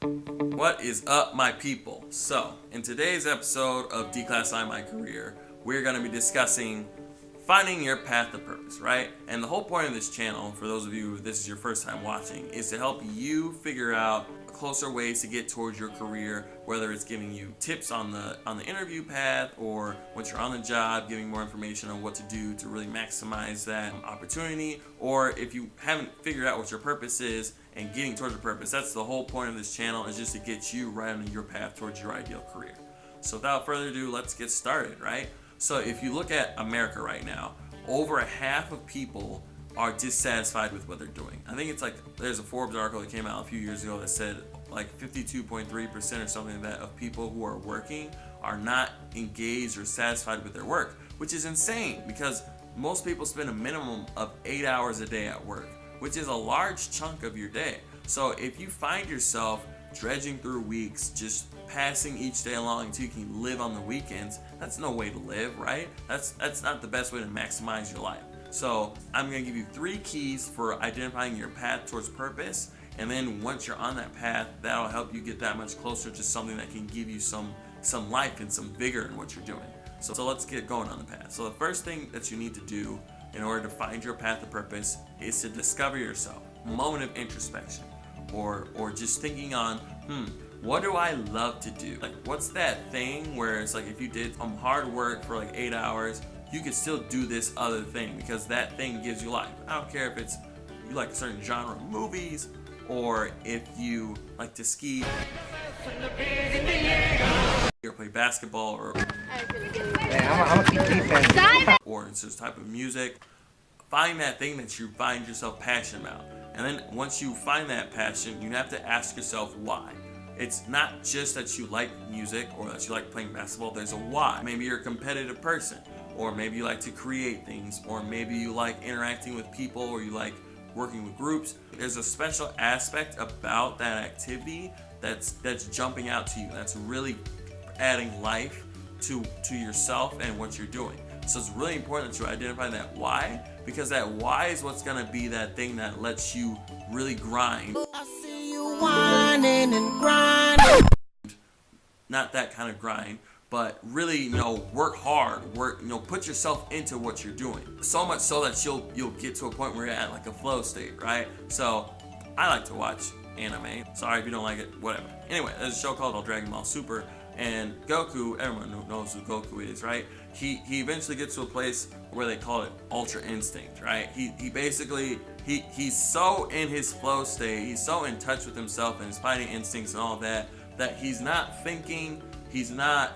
What is up, my people? So, in today's episode of Declassify My Career, we're going to be discussing finding your path to purpose, right? And the whole point of this channel, for those of you, this is your first time watching, is to help you figure out closer ways to get towards your career, whether it's giving you tips on the interview path, or once you're on the job, giving more information on what to do to really maximize that opportunity, or if you haven't figured out what your purpose is and getting towards your purpose. That's the whole point of this channel, is just to get you right on your path towards your ideal career. So without further ado, let's get started, right? So if you look at America right now, over half of people are dissatisfied with what they're doing. I think it's like, there's a Forbes article that came out a few years ago that said like 52.3% or something like that of people who are working are not engaged or satisfied with their work, which is insane because most people spend a minimum of 8 hours a day at work, which is a large chunk of your day. So if you find yourself dredging through weeks, just passing each day along until you can live on the weekends, that's no way to live, right? That's not the best way to maximize your life. So I'm going to give you 3 keys for identifying your path towards purpose, and then once you're on that path, that'll help you get that much closer to something that can give you some life and some vigor in what you're doing. So let's get going on the path. So the first thing that you need to do in order to find your path to purpose is to discover yourself. A moment of introspection, or just thinking on, what do I love to do? Like, what's that thing where it's like if you did hard work for like 8 hours, you could still do this other thing because that thing gives you life. I don't care if it's you like a certain genre of movies, or if you like to ski or play basketball, or or it's this type of music. Find that thing that you find yourself passionate about. And then once you find that passion, you have to ask yourself why. It's not just that you like music or that you like playing basketball, there's a why. Maybe you're a competitive person, or maybe you like to create things, or maybe you like interacting with people, or you like working with groups. There's a special aspect about that activity that's jumping out to you, that's really adding life to yourself and what you're doing. So it's really important that you identify that why, because that why is what's gonna be that thing that lets you really grind. I see you whining and grinding. Not that kind of grind, but really, work hard, put yourself into what you're doing. So much so that you'll get to a point where you're at like a flow state, right? So I like to watch anime. Sorry if you don't like it, whatever. Anyway, there's a show called Dragon Ball Super, and Goku, everyone knows who Goku is, right? He eventually gets to a place where they call it Ultra Instinct, right? He basically, he's so in his flow state, he's so in touch with himself and his fighting instincts and all that he's not thinking, he's not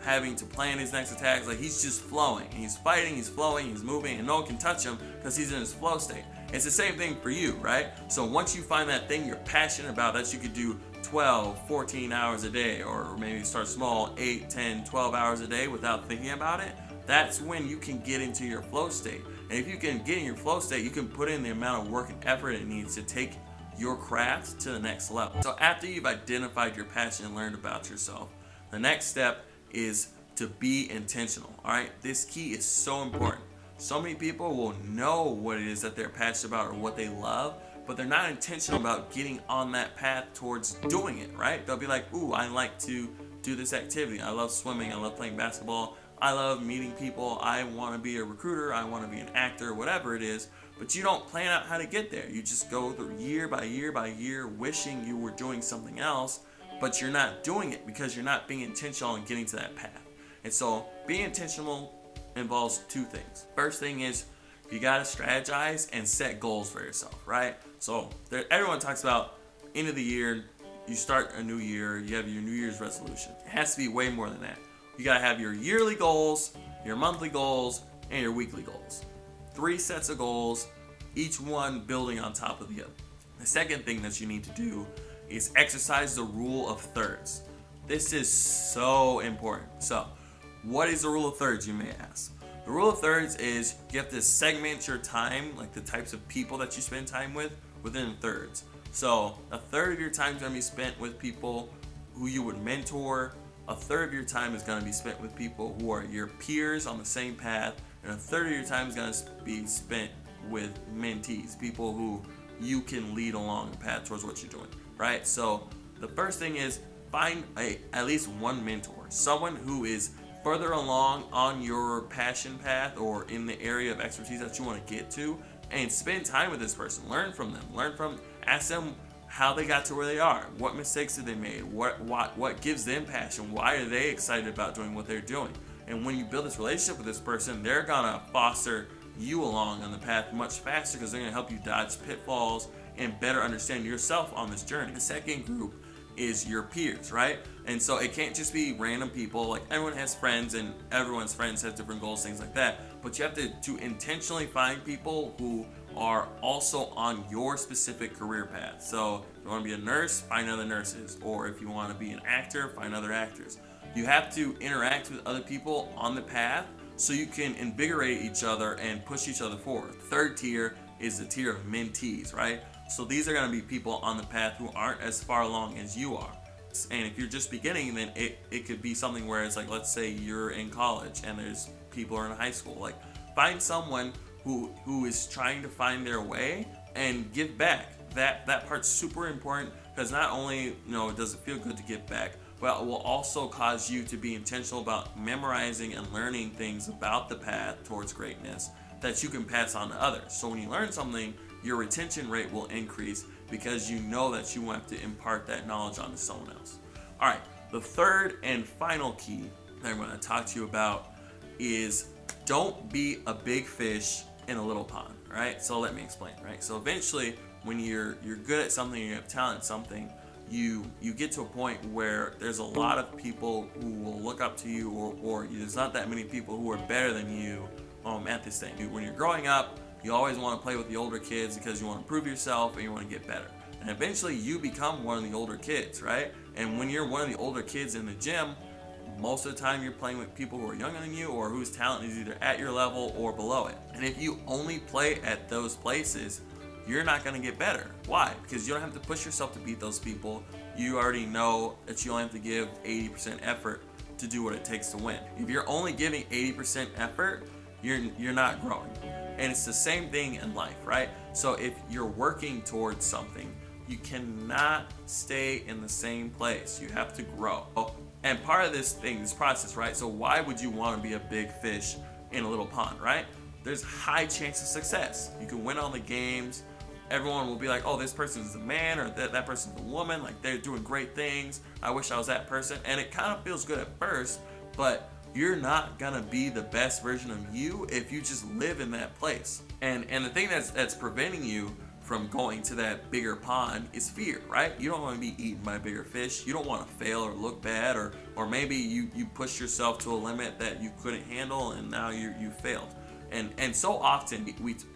having to plan his next attacks. Like, he's just flowing. He's fighting, he's flowing, he's moving, and no one can touch him because he's in his flow state. It's the same thing for you, right? So once you find that thing you're passionate about that you could do 12, 14 hours a day, or maybe start small, 8, 10, 12 hours a day without thinking about it, that's when you can get into your flow state. And if you can get in your flow state, you can put in the amount of work and effort it needs to take your craft to the next level. So after you've identified your passion and learned about yourself, the next step is to be intentional. All right, this key is so important. So many people will know what it is that they're passionate about or what they love, but they're not intentional about getting on that path towards doing it, right? They'll be like, ooh, I like to do this activity. I love swimming. I love playing basketball. I love meeting people. I want to be a recruiter. I want to be an actor, whatever it is. But you don't plan out how to get there. You just go through year by year by year wishing you were doing something else, but you're not doing it because you're not being intentional in getting to that path. And so being intentional involves 2 things. First thing is you got to strategize and set goals for yourself, right? So everyone talks about end of the year, you start a new year, you have your New Year's resolution. It has to be way more than that. You got to have your yearly goals, your monthly goals, and your weekly goals. 3 sets of goals, each one building on top of the other. The second thing that you need to do is exercise the rule of thirds. This is so important. So, what is the rule of thirds, you may ask? The rule of thirds is you have to segment your time, like the types of people that you spend time with, within thirds. So, a third of your time is going to be spent with people who you would mentor. A third of your time is going to be spent with people who are your peers on the same path. And a third of your time is going to be spent with mentees, people who you can lead along the path towards what you're doing, right? So The first thing is find at least one mentor, someone who is further along on your passion path or in the area of expertise that you want to get to, and spend time with this person. Learn from them. Ask them how they got to where they are. What mistakes did they make? What gives them passion? Why are they excited about doing what they're doing? And when you build this relationship with this person, they're gonna foster you along on the path much faster, because they're gonna help you dodge pitfalls and better understand yourself on this journey. The second group is your peers, right? And so it can't just be random people. Like, everyone has friends and everyone's friends have different goals, things like that. But you have to intentionally find people who are also on your specific career path. So if you want to be a nurse, find other nurses. Or if you want to be an actor, find other actors. You have to interact with other people on the path so you can invigorate each other and push each other forward. Third tier is the tier of mentees, right? So these are going to be people on the path who aren't as far along as you are. And if you're just beginning, then it could be something where it's like, let's say you're in college and there's people who are in high school. Like, find someone who is trying to find their way and give back. That part's super important, because not only does it feel good to give back, but it will also cause you to be intentional about memorizing and learning things about the path towards greatness that you can pass on to others. So when you learn something, your retention rate will increase, because you know that you want to impart that knowledge onto someone else. All right, the third and final key that I'm going to talk to you about is don't be a big fish in a little pond, right? So let me explain, right? So eventually, when you're good at something, you have talent at something, you get to a point where there's a lot of people who will look up to you, or there's not that many people who are better than you at this thing. When you're growing up, you always want to play with the older kids because you want to prove yourself and you want to get better. And eventually you become one of the older kids, right? And when you're one of the older kids in the gym, most of the time you're playing with people who are younger than you or whose talent is either at your level or below it. And if you only play at those places, you're not going to get better. Why? Because you don't have to push yourself to beat those people. You already know that you only have to give 80% effort to do what it takes to win. If you're only giving 80% effort, you're not growing. And it's the same thing in life, right? So if you're working towards something, you cannot stay in the same place. You have to grow. And part of this process, right? So why would you want to be a big fish in a little pond, right? There's high chance of success. You can win all the games. Everyone will be like, oh, this person's a man, or that person's a woman. Like, they're doing great things. I wish I was that person. And it kind of feels good at first, but you're not gonna be the best version of you if you just live in that place. And the thing that's preventing you from going to that bigger pond is fear, right? You don't want to be eaten by a bigger fish. You don't want to fail or look bad, or maybe you pushed yourself to a limit that you couldn't handle and now you failed. And so often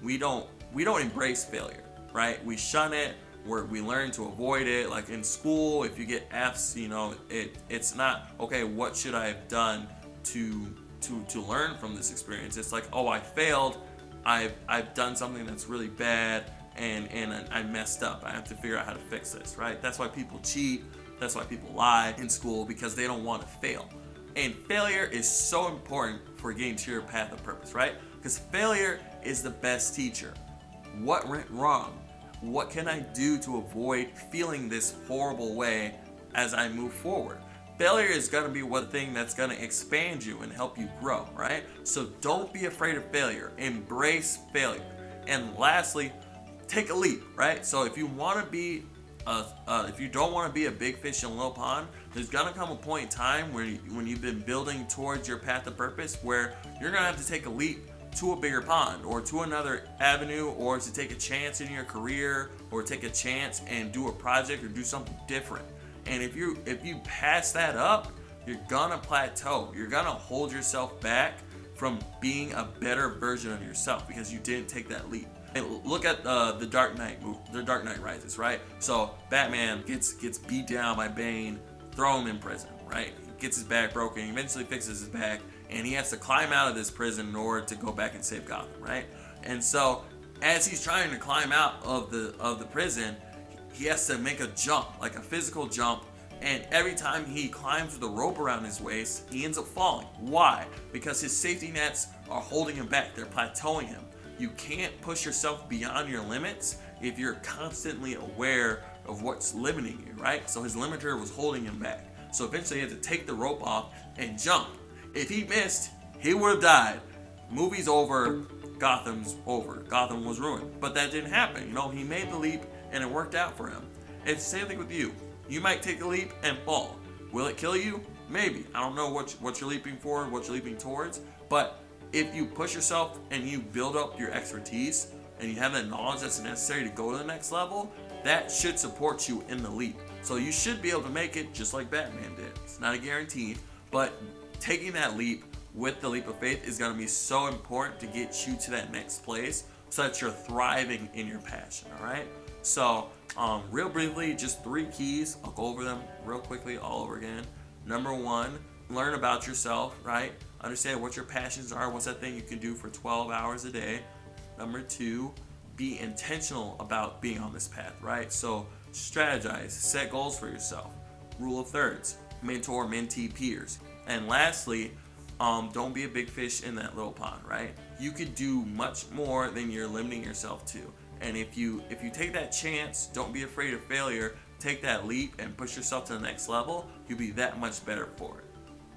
we don't embrace failure, right? We shun it. We learn to avoid it. Like in school, if you get F's, it's not, okay, what should I have done to learn from this experience? It's like, oh, I failed. I've done something that's really bad, and I messed up. I have to figure out how to fix this, right? That's why people cheat. That's why people lie in school, because they don't want to fail. And failure is so important for getting to your path of purpose, right? Because failure is the best teacher. What went wrong? What can I do to avoid feeling this horrible way as I move forward? Failure is going to be one thing that's going to expand you and help you grow, right? So don't be afraid of failure. Embrace failure. And lastly, take a leap, right? So if you want to be if you don't want to be a big fish in a little pond, there's gonna come a point in time where when you've been building towards your path of purpose, where you're gonna have to take a leap to a bigger pond or to another avenue, or to take a chance in your career, or take a chance and do a project or do something different. And if you pass that up, you're gonna plateau. You're gonna hold yourself back from being a better version of yourself because you didn't take that leap. And look at the Dark Knight Rises, right? So Batman gets beat down by Bane, throw him in prison, right? He gets his back broken, he eventually fixes his back, and he has to climb out of this prison in order to go back and save Gotham, right? And so as he's trying to climb out of the prison, he has to make a jump, like a physical jump, and every time he climbs with a rope around his waist, he ends up falling. Why? Because his safety nets are holding him back, they're plateauing him. You can't push yourself beyond your limits if you're constantly aware of what's limiting you, right? So his limiter was holding him back. So eventually he had to take the rope off and jump. If he missed, he would have died. Movie's over, Gotham's over. Gotham was ruined. But that didn't happen. He made the leap and it worked out for him. It's the same thing with you. You might take the leap and fall. Will it kill you? Maybe. I don't know what you're leaping for, what you're leaping towards. But if you push yourself and you build up your expertise and you have that knowledge that's necessary to go to the next level, that should support you in the leap. So you should be able to make it just like Batman did. It's not a guarantee, but taking that leap with the leap of faith is going to be so important to get you to that next place so that you're thriving in your passion, all right? So real briefly, just 3 keys. I'll go over them real quickly all over again. Number 1, learn about yourself, right? Understand what your passions are. What's that thing you can do for 12 hours a day? Number 2, be intentional about being on this path, right? So strategize, set goals for yourself. Rule of thirds, mentor, mentee, peers. And lastly, don't be a big fish in that little pond, right? You could do much more than you're limiting yourself to. And if you take that chance, don't be afraid of failure, take that leap and push yourself to the next level, you'll be that much better for it.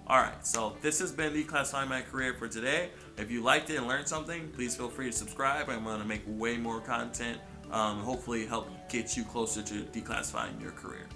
Alright, so this has been Declassifying My Career for today. If you liked it and learned something, please feel free to subscribe. I'm going to make way more content, hopefully help get you closer to declassifying your career.